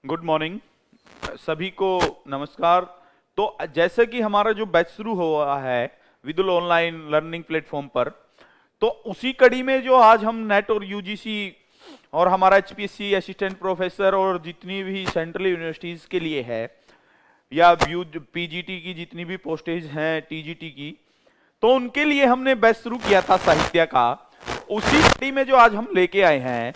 Good morning सभी को। नमस्कार। तो जैसे कि हमारा जो बैच शुरू हुआ है विदुल ऑनलाइन लर्निंग प्लेटफॉर्म पर, तो उसी कड़ी में जो आज हम नेट और यूजीसी और हमारा एचपीएससी असिस्टेंट प्रोफेसर और जितनी भी सेंट्रल यूनिवर्सिटीज के लिए है, या पीजीटी की जितनी भी पोस्टेज हैं टीजीटी की, तो उनके लिए हमने बैच शुरू किया था साहित्य का। उसी कड़ी में जो आज हम लेके आए हैं,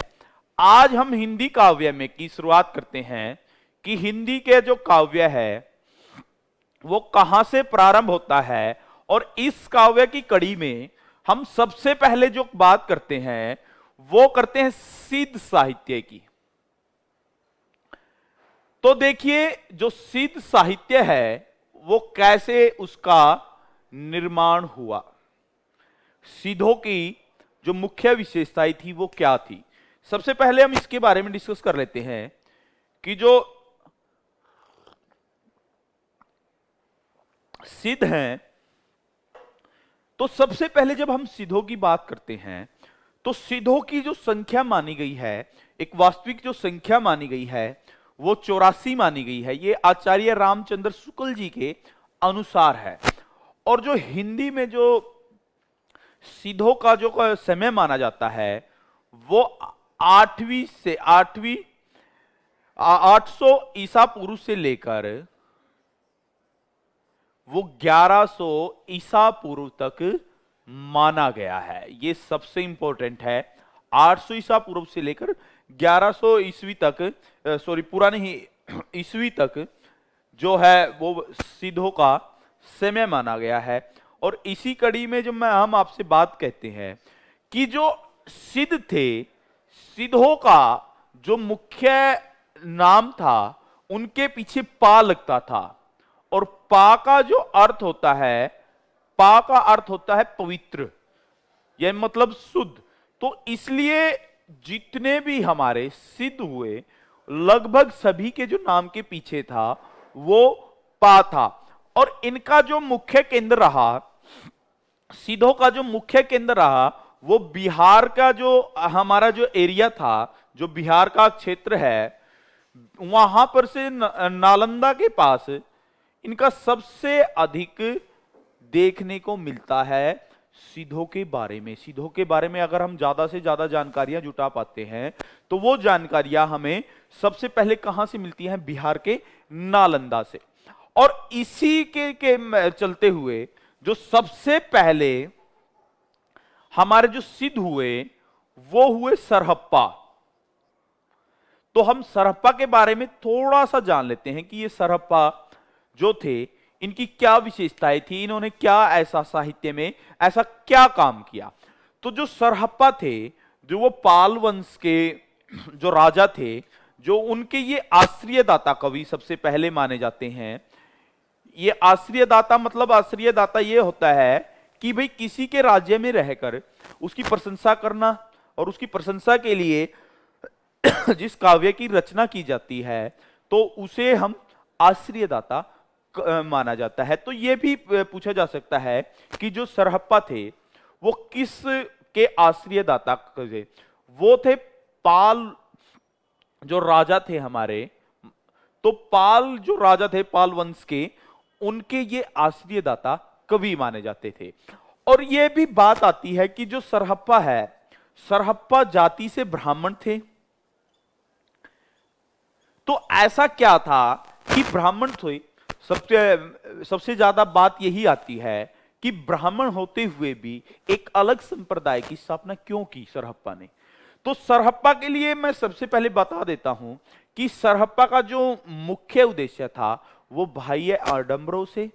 आज हम हिंदी काव्य में की शुरुआत करते हैं कि हिंदी के जो काव्य है वो कहां से प्रारंभ होता है। और इस काव्य की कड़ी में हम सबसे पहले जो बात करते हैं वो करते हैं सिद्ध साहित्य की। तो देखिए, जो सिद्ध साहित्य है वो कैसे उसका निर्माण हुआ, सिद्धों की जो मुख्य विशेषताएं थी वो क्या थी। सबसे पहले हम इसके बारे में डिस्कस कर लेते हैं कि जो सिद्ध हैं, तो सबसे पहले जब हम सिद्धों की बात करते हैं तो सिद्धों की जो संख्या मानी गई है, एक वास्तविक जो संख्या मानी गई है वो 84 मानी गई है। ये आचार्य रामचंद्र शुक्ल जी के अनुसार है। और जो हिंदी में जो सिद्धों का जो समय माना जाता है वो 800 ईसा पूर्व से लेकर वो 1100 ईसा पूर्व तक माना गया है। ये सबसे इंपॉर्टेंट है। 800 ईसा पूर्व से लेकर 1100 ईस्वी तक, सॉरी पूरा नहीं, ईस्वी तक जो है वो सिद्धों का समय माना गया है। और इसी कड़ी में जब हम आपसे बात कहते हैं कि जो सिद्ध थे, सिद्धों का जो मुख्य नाम था उनके पीछे पा लगता था। और पा का जो अर्थ होता है, पा का अर्थ होता है पवित्र, यह मतलब शुद्ध। तो इसलिए जितने भी हमारे सिद्ध हुए लगभग सभी के जो नाम के पीछे था वो पा था। और इनका जो मुख्य केंद्र रहा, सिद्धों का जो मुख्य केंद्र रहा वो बिहार का जो हमारा जो एरिया था, जो बिहार का क्षेत्र है, वहां पर से नालंदा के पास इनका सबसे अधिक देखने को मिलता है। सिद्धों के बारे में, सिद्धों के बारे में अगर हम ज्यादा से ज्यादा जानकारियां जुटा पाते हैं तो वो जानकारियां हमें सबसे पहले कहां से मिलती हैं? बिहार के नालंदा से। और इसी के चलते हुए जो सबसे पहले हमारे जो सिद्ध हुए वो हुए सरहप्पा। तो हम सरहप्पा के बारे में थोड़ा सा जान लेते हैं कि ये सरहप्पा जो थे इनकी क्या विशेषताएं थी, इन्होंने क्या ऐसा साहित्य में ऐसा क्या काम किया। तो जो सरहप्पा थे, जो वो पाल वंश के जो राजा थे, जो उनके ये आश्रय दाता कवि सबसे पहले माने जाते हैं। ये आश्रय दाता मतलब, आश्रय दाता ये होता है कि भाई किसी के राज्य में रहकर उसकी प्रशंसा करना और उसकी प्रशंसा के लिए जिस काव्य की रचना की जाती है तो उसे हम आश्रय दाता माना जाता है। तो यह भी पूछा जा सकता है कि जो सरहप्पा थे वो किस के आश्रय दाता थे? वो थे पाल जो राजा थे हमारे। तो पाल जो राजा थे, पाल वंश के, उनके ये आश्रय दाता कवि माने जाते थे। और यह भी बात आती है कि जो सरहप्पा है, सरहप्पा जाति से ब्राह्मण थे। तो ऐसा क्या था कि ब्राह्मण थे? सबसे ज्यादा बात यही आती है कि ब्राह्मण होते हुए भी एक अलग संप्रदाय की स्थापना क्यों की सरहप्पा ने। तो सरहप्पा के लिए मैं सबसे पहले बता देता हूं कि सरहप्पा का जो मुख्य उद्देश्य था वो बाह्य आडंबरों से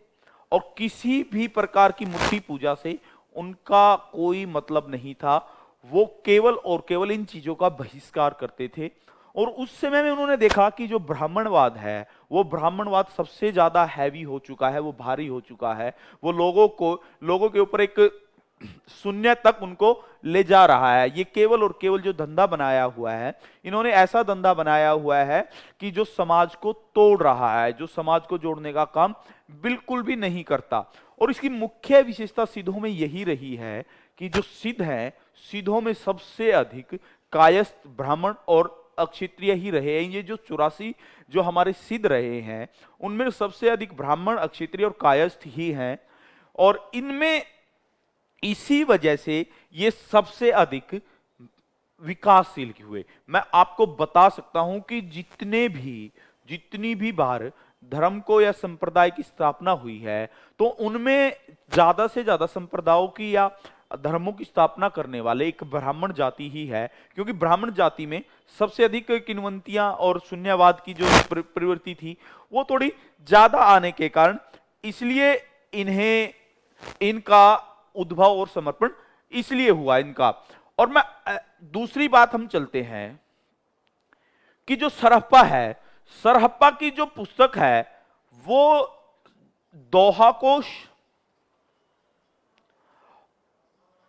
और किसी भी प्रकार की मूर्ति पूजा से उनका कोई मतलब नहीं था। वो केवल और केवल इन चीजों का बहिष्कार करते थे। और उस समय में उन्होंने देखा कि जो ब्राह्मणवाद है वो ब्राह्मणवाद सबसे ज्यादा हैवी हो चुका है, वो भारी हो चुका है। वो लोगों के ऊपर एक शून्य तक उनको ले जा रहा है। ये केवल और केवल जो धंधा बनाया हुआ है, इन्होंने ऐसा धंधा बनाया हुआ है कि जो समाज को तोड़ रहा है, जो समाज को जोड़ने का काम बिल्कुल भी नहीं करता। और इसकी मुख्य विशेषता सिद्धों में यही रही है कि जो सिद्ध हैं, सिद्धों में सबसे अधिक कायस्थ ब्राह्मण और अक्षत्रिय ही रहे हैं। ये जो 84 जो हमारे सिद्ध रहे हैं उनमें सबसे अधिक ब्राह्मण, अक्षत्रिय और कायस्थ ही हैं, और इनमें इसी वजह से ये सबसे अधिक विकासशील हुए। मैं आपको बता सकता हूं कि जितनी भी बार धर्म को या संप्रदाय की स्थापना हुई है तो उनमें ज्यादा से ज्यादा संप्रदायों की या धर्मों की स्थापना करने वाले एक ब्राह्मण जाति ही है, क्योंकि ब्राह्मण जाति में सबसे अधिक किंवदंतियां और शून्यवाद की जो प्रवृत्ति थी वो थोड़ी ज्यादा आने के कारण इसलिए इन्हें इनका उद्भव और समर्पण इसलिए हुआ इनका। और मैं दूसरी बात हम चलते हैं कि जो सरहप्पा है, सरहप्पा की जो पुस्तक है वो दोहा कोश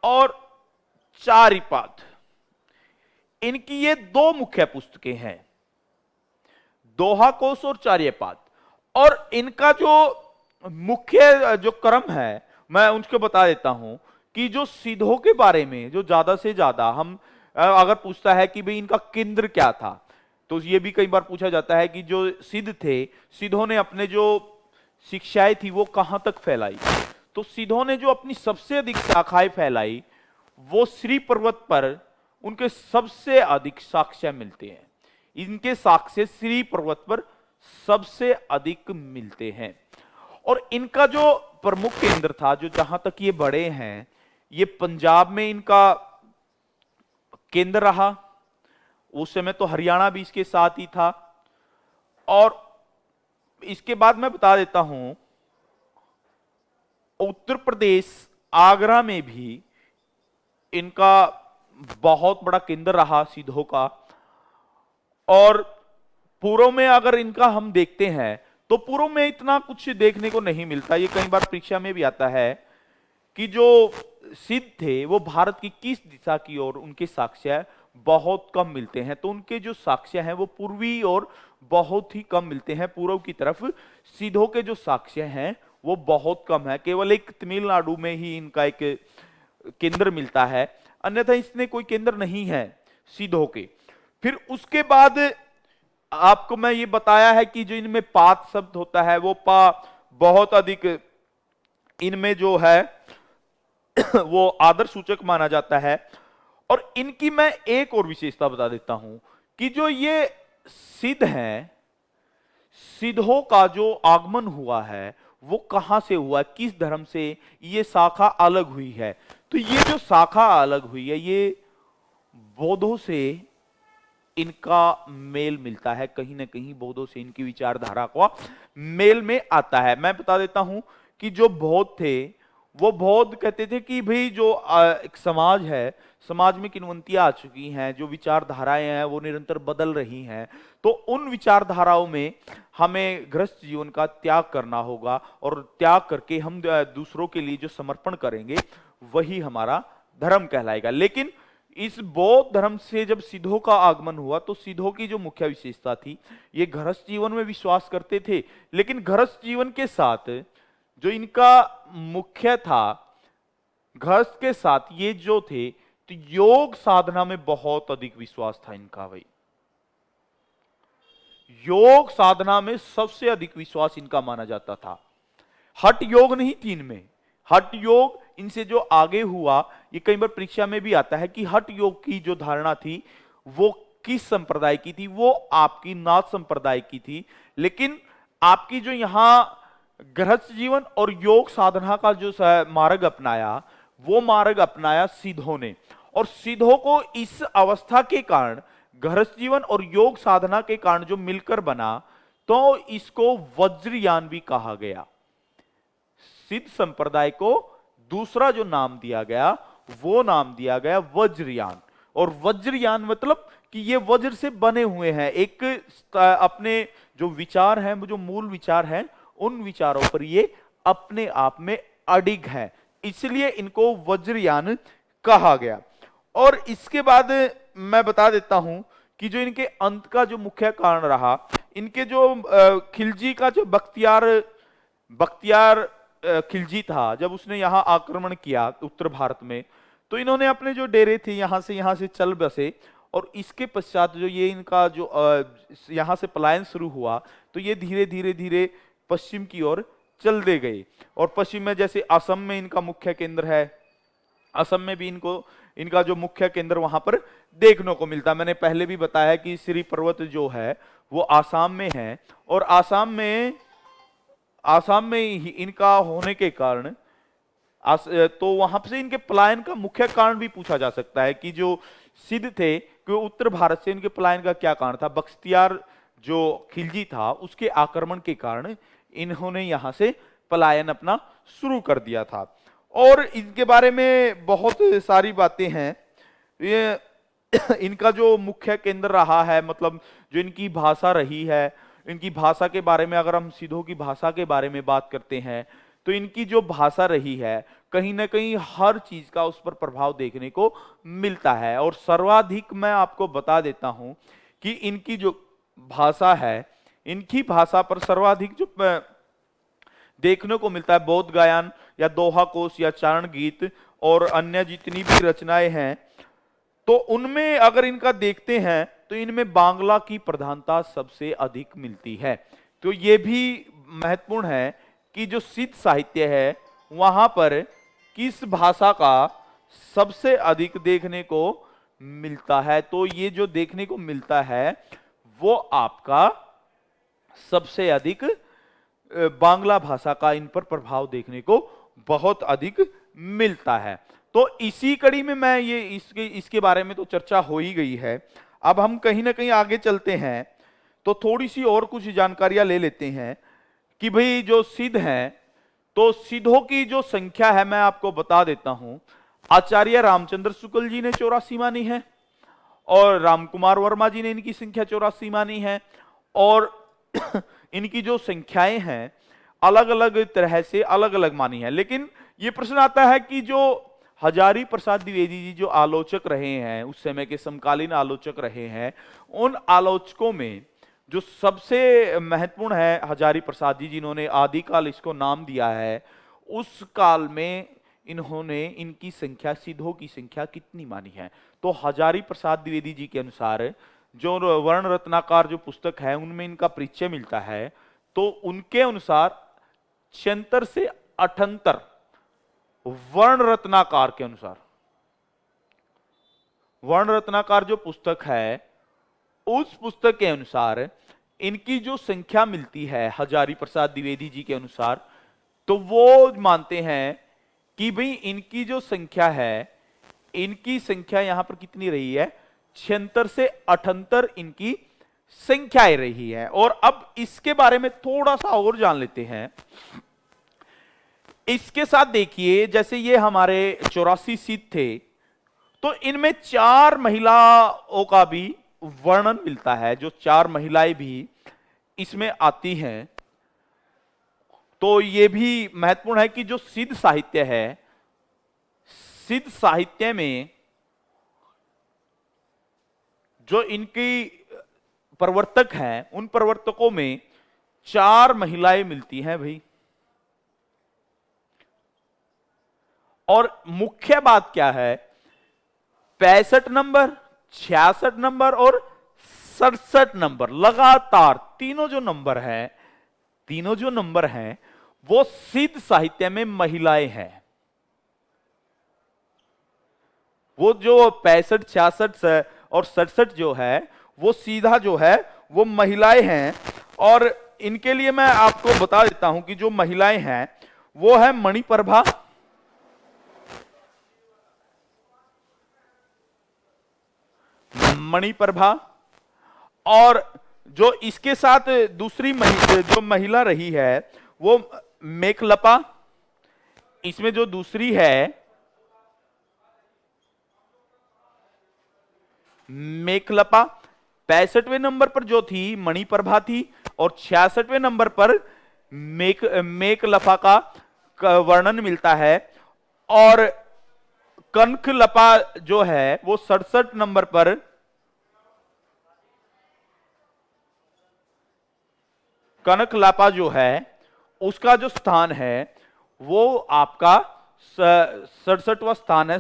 और चारिपाद, इनकी ये दो मुख्य पुस्तकें हैं, दोहा कोश और चार्यपाद। और इनका जो मुख्य जो क्रम है मैं उनको बता देता हूं कि जो सिद्धों के बारे में जो ज्यादा से ज्यादा हम अगर पूछता है कि भाई इनका केंद्र क्या था, तो ये भी कई बार पूछा जाता है कि जो सिद्ध थे, सिद्धों ने अपने जो शिक्षाएं थी वो कहां तक फैलाई। तो सिद्धों ने जो अपनी सबसे अधिक शाखाएं फैलाई वो श्री पर्वत पर उनके सबसे अधिक साक्ष्य मिलते हैं। इनके साक्ष्य श्री पर्वत पर सबसे अधिक मिलते हैं। और इनका जो प्रमुख केंद्र था, जो जहां तक ये बड़े हैं, ये पंजाब में इनका केंद्र रहा। उस समय तो हरियाणा भी इसके साथ ही था। और इसके बाद मैं बता देता हूं उत्तर प्रदेश आगरा में भी इनका बहुत बड़ा केंद्र रहा सिद्धों का। और पूर्व में अगर इनका हम देखते हैं तो पूर्व में इतना कुछ देखने को नहीं मिलता। ये कई बार परीक्षा में भी आता है कि जो सिद्ध थे वो भारत की किस दिशा की ओर उनके साक्ष्य बहुत कम मिलते हैं। तो उनके जो साक्ष्य हैं वो पूर्वी और बहुत ही कम मिलते हैं। पूर्व की तरफ सिद्धों के जो साक्ष्य हैं वो बहुत कम है। केवल एक तमिलनाडु में ही इनका एक केंद्र मिलता है, अन्यथा इसमें कोई केंद्र नहीं है सिद्धों के। फिर उसके बाद आपको मैं ये बताया है कि जो इनमें पात शब्द होता है वो पा बहुत अधिक इनमें जो है वो आदर सूचक माना जाता है। और इनकी मैं एक और विशेषता बता देता हूं कि जो ये सिद्ध हैं, सिद्धों का जो आगमन हुआ है वो कहां से हुआ, किस धर्म से ये शाखा अलग हुई है। तो ये जो शाखा अलग हुई है ये बौद्धों से इनका मेल मिलता है, कहीं ना कहीं बौद्धों से इनकी विचारधारा का मेल में आता है। मैं बता देता हूं कि जो बौद्ध थे वो बौद्ध कहते थे कि भाई जो एक समाज है, समाज में किंवदंतियां आ चुकी हैं, जो विचारधाराएं हैं वो निरंतर बदल रही हैं, तो उन विचारधाराओं में हमें गृहस्थ जीवन का त्याग करना होगा और त्याग करके हम दूसरों के लिए जो समर्पण करेंगे वही हमारा धर्म कहलाएगा। लेकिन इस बौद्ध धर्म से जब सिद्धों का आगमन हुआ तो सिद्धों की जो मुख्य विशेषता थी, ये गृहस्थ जीवन में विश्वास करते थे, लेकिन गृहस्थ जीवन के साथ जो इनका मुख्य था, गृहस्थ के साथ ये जो थे तो योग साधना में बहुत अधिक विश्वास था इनका। भाई योग साधना में सबसे अधिक विश्वास इनका माना जाता था। हठ योग नहीं, तीन में हठ योग इनसे जो आगे हुआ, ये कई बार परीक्षा में भी आता है कि हठ योग की जो धारणा थी वो किस संप्रदाय की थी, वो आपकी नाथ संप्रदाय की थी। लेकिन आपकी जो यहां गृहस्थ जीवन और योग साधना का जो मार्ग अपनाया वो मार्ग अपनाया सिद्धों ने। और सिद्धों को इस अवस्था के कारण, गृहस्थ जीवन और योग साधना के कारण जो मिलकर बना, तो इसको वज्रयान भी कहा गया। सिद्ध संप्रदाय को दूसरा जो नाम दिया गया वो नाम दिया गया वज्रयान। और वज्रयान मतलब कि ये वज्र से बने हुए हैं, एक अपने जो विचार हैं, जो मूल विचार हैं, उन विचारों पर ये अपने आप में अडिग है, इसलिए इनको वज्रयान कहा गया। और इसके बाद मैं बता देता हूं कि जो इनके अंत का जो मुख्य कारण रहा, इनके जो खिलजी का जो बख्तियार खिलजी था, जब उसने यहां आक्रमण किया उत्तर भारत में, तो इन्होंने अपने जो डेरे थे यहां से चल बसे और इसके पश्चात जो ये इनका जो यहाँ से पलायन शुरू हुआ, तो ये धीरे धीरे धीरे पश्चिम की ओर चलते गए। और पश्चिम में जैसे असम में इनका मुख्य केंद्र है, असम में भी इनका जो मुख्य केंद्र वहां पर देखने को मिलता है। मैंने पहले भी बताया कि श्री पर्वत जो है वो आसाम में है, और आसाम में ही इनका होने के कारण तो वहां से इनके पलायन का मुख्य कारण भी पूछा जा सकता है कि जो सिद्ध थे कि उत्तर भारत से इनके पलायन का क्या कारण था। बख्तियार जो खिलजी था उसके आक्रमण के कारण इन्होंने यहां से पलायन अपना शुरू कर दिया था। और इनके बारे में बहुत सारी बातें हैं। ये इनका जो मुख्य केंद्र रहा है, मतलब जो इनकी भाषा रही है, इनकी भाषा के बारे में अगर हम सिद्धों की भाषा के बारे में बात करते हैं तो इनकी जो भाषा रही है कहीं ना कहीं हर चीज का उस पर प्रभाव देखने को मिलता है। और सर्वाधिक मैं आपको बता देता हूं कि इनकी जो भाषा है, इनकी भाषा पर सर्वाधिक जो देखने को मिलता है बौद्ध गायन या दोहा कोश या चारण गीत और अन्य जितनी भी रचनाएं हैं, तो उनमें अगर इनका देखते हैं तो इनमें बांग्ला की प्रधानता सबसे अधिक मिलती है। तो ये भी महत्वपूर्ण है कि जो सिद्ध साहित्य है वहां पर किस भाषा का सबसे अधिक देखने को मिलता है। तो ये जो देखने को मिलता है वो आपका सबसे अधिक बांग्ला भाषा का इन पर प्रभाव देखने को बहुत अधिक मिलता है। तो इसी कड़ी में मैं ये इसके बारे में तो चर्चा हो ही गई है। अब हम कहीं ना कहीं आगे चलते हैं तो थोड़ी सी और कुछ जानकारियां ले लेते हैं कि भाई जो सिद्ध हैं, तो सिद्धों की जो संख्या है मैं आपको बता देता हूं। आचार्य रामचंद्र शुक्ल जी ने 84 मानी है, और रामकुमार वर्मा जी ने इनकी संख्या 84 मानी है। और इनकी जो संख्याएं हैं अलग अलग तरह से अलग अलग मानी है। लेकिन यह प्रश्न आता है कि जो हजारी प्रसाद द्विवेदी जी जो आलोचक रहे हैं, उस समय के समकालीन आलोचक रहे हैं, उन आलोचकों में जो सबसे महत्वपूर्ण है हजारी प्रसाद जी, जिन्होंने आदिकाल इसको नाम दिया है, उस काल में इन्होंने इनकी संख्या, सिद्धों की संख्या कितनी मानी है। तो हजारी प्रसाद द्विवेदी जी के अनुसार जो वर्ण रत्नाकार जो पुस्तक है उनमें इनका परिचय मिलता है, तो उनके अनुसार 76 से 78 वर्ण रत्नाकार के अनुसार, वर्ण रत्नाकार जो पुस्तक है उस पुस्तक के अनुसार इनकी जो संख्या मिलती है हजारी प्रसाद द्विवेदी जी के अनुसार, तो वो मानते हैं कि भाई इनकी जो संख्या है, इनकी संख्या यहां पर कितनी रही है, 76 से 78 इनकी संख्याएं रही है। और अब इसके बारे में थोड़ा सा और जान लेते हैं। इसके साथ देखिए, जैसे ये हमारे 84 सिद्ध थे, तो इनमें 4 महिलाओं का भी वर्णन मिलता है, जो 4 महिलाएं भी इसमें आती हैं। तो यह भी महत्वपूर्ण है कि जो सिद्ध साहित्य है, सिद्ध साहित्य में जो इनकी प्रवर्तक हैं, उन प्रवर्तकों में 4 महिलाएं मिलती हैं भाई। और मुख्य बात क्या है, 65 नंबर, 66 नंबर और 67 नंबर लगातार तीनों जो नंबर हैं वो सिद्ध साहित्य में महिलाएं हैं। वो जो 65, 66 और 67 जो है वो सीधा जो है वो महिलाएं हैं। और इनके लिए मैं आपको बता देता हूं कि जो महिलाएं हैं वो है मणिप्रभा, और जो इसके साथ दूसरी जो महिला रही है वो मेखलपा। इसमें जो दूसरी है मेखलपा, 65वें नंबर पर जो थी मणिप्रभा थी, और 66वें नंबर पर मेखलपा का वर्णन मिलता है। और कनकलपा जो है वो 67 नंबर पर, कनकलपा जो है उसका जो स्थान है वो आपका 67वां स्थान है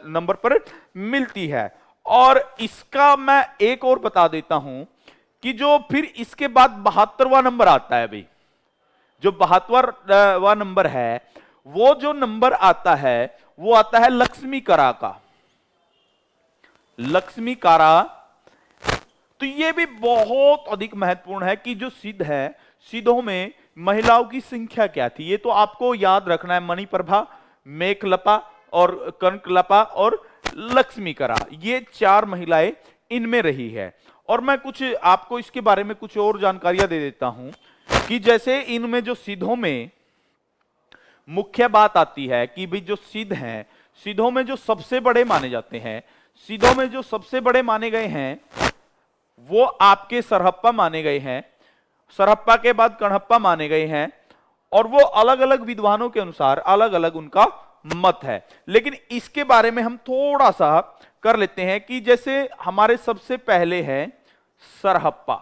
नंबर पर मिलती है। और इसका मैं एक और बता देता हूं कि जो फिर इसके बाद 72वां नंबर आता है भाई, जो 72वां नंबर है, वो जो नंबर आता है वो आता है लक्ष्मी करा का, लक्ष्मी कारा। तो ये भी बहुत अधिक महत्वपूर्ण है कि जो सिद्ध है, सिद्धों में महिलाओं की संख्या क्या थी, ये तो आपको याद रखना है। मणिप्रभा, मेघलपा और कनकलपा और लक्ष्मीकरा, ये 4 महिलाएं इनमें रही है। और मैं कुछ आपको इसके बारे में कुछ और जानकारियां दे देता हूं कि जैसे इनमें जो सिद्धों में मुख्य बात आती है कि भाई जो सिद्ध हैं, सिद्धों में जो सबसे बड़े माने जाते हैं, सिद्धों में जो सबसे बड़े माने गए हैं वो आपके सरहप्पा माने गए हैं, सरहप्पा के बाद कणहप्पा माने गए हैं, और वो अलग अलग विद्वानों के अनुसार अलग अलग उनका मत है। लेकिन इसके बारे में हम थोड़ा सा कर लेते हैं कि जैसे हमारे सबसे पहले है सरहप्पा,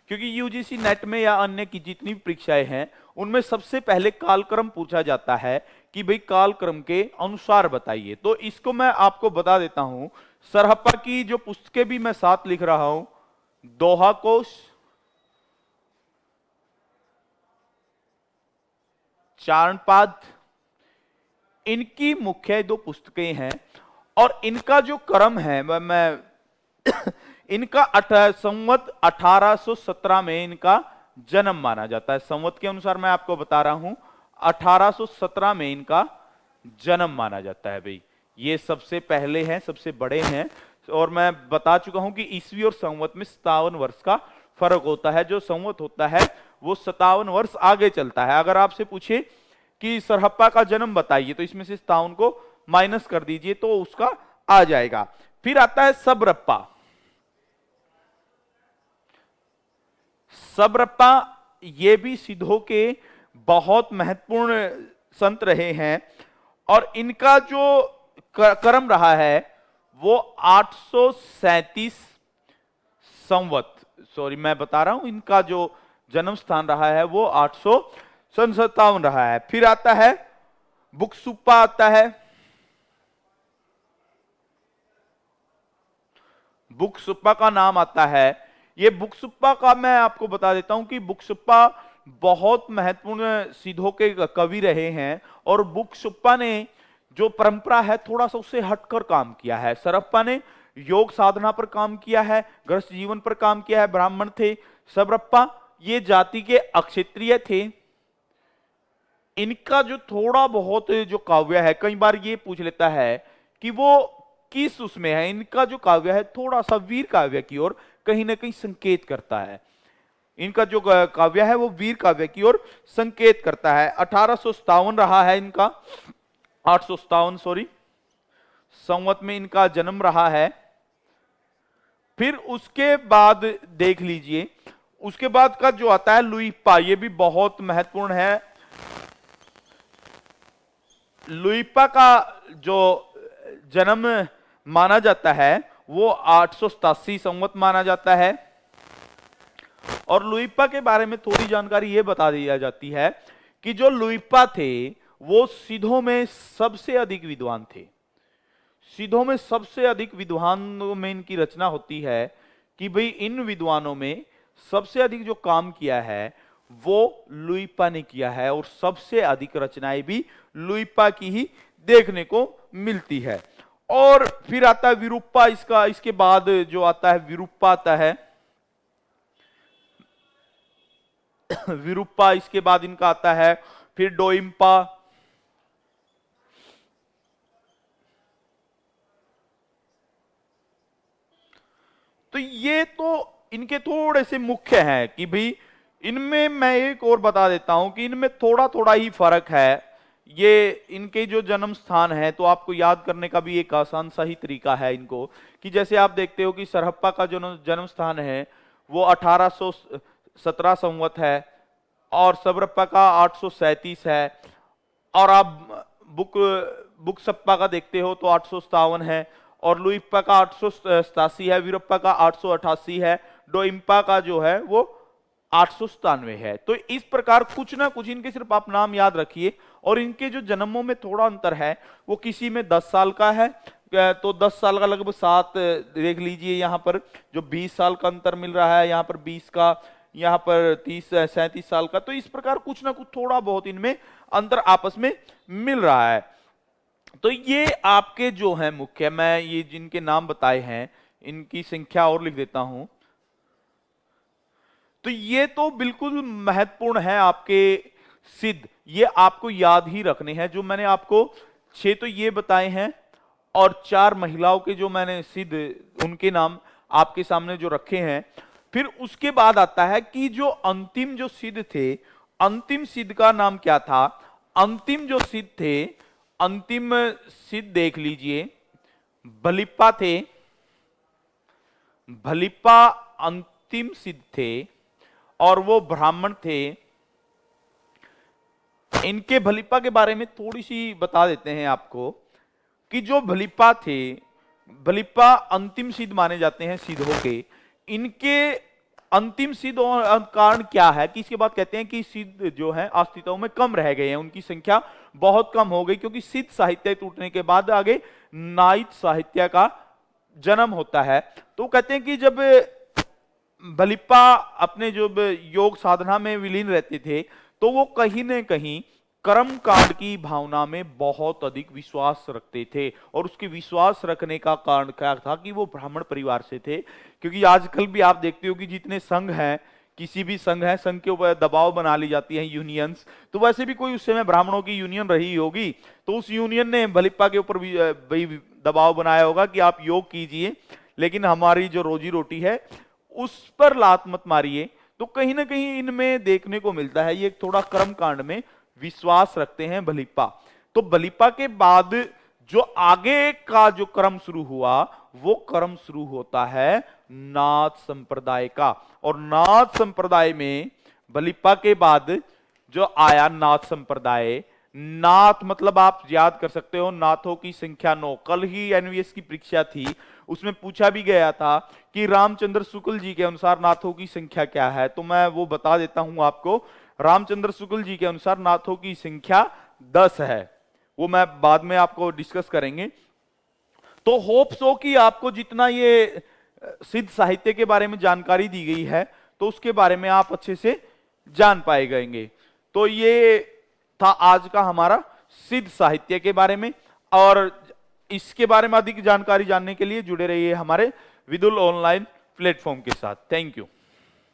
क्योंकि यूजीसी नेट में या अन्य की जितनी परीक्षाएं हैं उनमें सबसे पहले कालक्रम पूछा जाता है कि भाई कालक्रम के अनुसार बताइए। तो इसको मैं आपको बता देता हूं। सरहप्पा की जो पुस्तकें भी मैं साथ लिख रहा हूं, दोहा कोश, चारणपाद, इनकी मुख्य 2 पुस्तकें हैं। और इनका जो क्रम है मैं इनका संवत 1817 में इनका जन्म माना जाता है। संवत के अनुसार मैं आपको बता रहा हूं, 1817 में इनका जन्म माना जाता है भाई। ये सबसे पहले हैं, सबसे बड़े हैं। और मैं बता चुका हूं कि ईस्वी और संवत में 57 वर्ष का फर्क होता है। जो संवत होता है वो 57 वर्ष आगे चलता है। अगर आपसे पूछे कि सरहप्पा का जन्म बताइए तो इसमें से 57 को माइनस कर दीजिए तो उसका आ जाएगा। फिर आता है सबरप्पा। सबरप्पा ये भी सिद्धों के बहुत महत्वपूर्ण संत रहे हैं और इनका जो क्रम रहा है वो 837 संवत, सॉरी मैं बता रहा हूं, इनका जो जन्म स्थान रहा है वो 857 रहा है। फिर आता है बुक्सुप्पा, आता है बुक्सुप्पा का नाम आता है। ये बुक्सुप्पा का मैं आपको बता देता हूं कि बुक्सुप्पा बहुत महत्वपूर्ण सिद्धों के कवि रहे हैं और बुक्सुप्पा ने जो परंपरा है थोड़ा सा उससे हटकर काम किया है। सरहप्पा ने योग साधना पर काम किया है, गृहस्थ जीवन पर काम किया है, ब्राह्मण थे। सबरप्पा ये जाति के अक्षत्रिय थे। इनका जो थोड़ा बहुत जो काव्य है, कई बार ये पूछ लेता है कि वो किस उसमें है, इनका जो काव्य है थोड़ा सा वीर काव्य की ओर कहीं ना कहीं संकेत करता है। इनका जो काव्य है वो वीर काव्य की ओर संकेत करता है। 1857 रहा है इनका, 857 सॉरी, संवत में इनका जन्म रहा है। फिर उसके बाद देख लीजिए, उसके बाद का जो आता है लुइप्पा, ये भी बहुत महत्वपूर्ण है। लुइप्पा का जो जन्म माना जाता है वो 887 संवत माना जाता है। और लुइप्पा के बारे में थोड़ी जानकारी ये बता दी जाती है कि जो लुइप्पा थे वो सिद्धों में सबसे अधिक विद्वान थे। सिद्धों में सबसे अधिक विद्वानों में इनकी रचना होती है कि भाई इन विद्वानों में सबसे अधिक जो काम किया है वो लुइप्पा ने किया है और सबसे अधिक रचनाएं भी लुइप्पा की ही देखने को मिलती है। और फिर आता है विरूप्पा, इसके बाद जो आता है विरूप्पा आता है। विरूप्पा इसके बाद इनका आता है। फिर डोइम्पा, तो ये तो इनके थोड़े से मुख्य हैं कि भाई इनमें मैं एक और बता देता हूं कि इनमें थोड़ा थोड़ा ही फर्क है। ये इनके जो जन्म स्थान है तो आपको याद करने का भी एक आसान सा ही तरीका है इनको, कि जैसे आप देखते हो कि सरहप्पा का जो जन्म स्थान है वो 1817 संवत है और सबरप्पा का 837 है। और आप बुक्सप्पा का देखते हो तो 857 है और लुइप्पा का 887 है, वीरप्पा का 888 है, डोइम्पा का जो है वो 897 है। तो इस प्रकार कुछ ना कुछ इनके सिर्फ आप नाम याद रखिए। और इनके जो जन्मों में थोड़ा अंतर है, वो किसी में 10 साल का है, तो 10 साल का लगभग 7 देख लीजिए, यहाँ पर जो 20 साल का अंतर मिल रहा है, यहाँ पर 20 का, यहाँ पर 30 37 साल का। तो इस प्रकार कुछ ना कुछ थोड़ा बहुत इनमें अंतर आपस में मिल रहा है। तो ये आपके जो है मुख्य, मैं ये जिनके नाम बताए हैं इनकी संख्या और लिख देता हूं। तो ये तो बिल्कुल महत्वपूर्ण है आपके सिद्ध, ये आपको याद ही रखने हैं। जो मैंने आपको 6 तो ये बताए हैं, और 4 महिलाओं के जो मैंने सिद्ध उनके नाम आपके सामने जो रखे हैं। फिर उसके बाद आता है कि जो अंतिम जो सिद्ध थे, अंतिम सिद्ध का नाम क्या था। अंतिम जो सिद्ध थे, अंतिम सिद्ध देख लीजिए, भलिप्पा थे। भलिप्पा अंतिम सिद्ध थे और वो ब्राह्मण थे। इनके भलिप्पा के बारे में थोड़ी सी बता देते हैं आपको कि जो भलिप्पा थे, भलिप्पा अंतिम सिद्ध माने जाते हैं सिद्धों के। इनके अंतिम सिद्ध कारण क्या है कि इसके बाद कहते हैं कि सिद्ध जो है अस्तित्व में कम रह गए हैं, उनकी संख्या बहुत कम हो गई, क्योंकि सिद्ध साहित्य टूटने के बाद आगे नाइट साहित्य का जन्म होता है। तो कहते हैं कि जब भलिप्पा अपने जो योग साधना में विलीन रहते थे, तो वो कहीं न कहीं कर्म कांड की भावना में बहुत अधिक विश्वास रखते थे। और उसके विश्वास रखने का कारण क्या था कि वो ब्राह्मण परिवार से थे। क्योंकि आजकल भी आप देखते हो कि जितने संघ हैं, किसी भी संघ है, संघ के ऊपर दबाव बना ली जाती है, यूनियंस। तो वैसे भी कोई उस समय ब्राह्मणों की यूनियन रही होगी, तो उस यूनियन ने भलिप्पा के ऊपर भी दबाव बनाया होगा कि आप योग कीजिए, लेकिन हमारी जो रोजी रोटी है उस पर लात मत मारिए। तो कहीं ना कहीं इनमें देखने को मिलता है, ये थोड़ा कर्म कांड में विश्वास रखते हैं भलिप्पा। तो भलिप्पा के बाद जो आगे का जो क्रम शुरू हुआ, वो क्रम शुरू होता है नाथ संप्रदाय का। और नाथ संप्रदाय में भलिप्पा के बाद जो आया नाथ संप्रदाय, नाथ मतलब आप याद कर सकते हो, नाथों की संख्या 9। कल ही एनवीएस की परीक्षा थी, उसमें पूछा भी गया था कि रामचंद्र शुक्ल जी के अनुसार नाथों की संख्या क्या है। तो मैं वो बता देता हूं आपको। रामचंद्र शुक्ल जी के अनुसार नाथों की संख्या 10 है। वो मैं बाद में आपको डिस्कस करेंगे। तो होप सो कि आपको जितना ये सिद्ध साहित्य के बारे में जानकारी दी गई है, तो उसके बारे में आप अच्छे से जान पाए गएंगे। तो ये था आज का हमारा सिद्ध साहित्य के बारे में। और इसके बारे में अधिक जानकारी जानने के लिए जुड़े रहिए हमारे विदुल ऑनलाइन प्लेटफॉर्म के साथ। Thank you.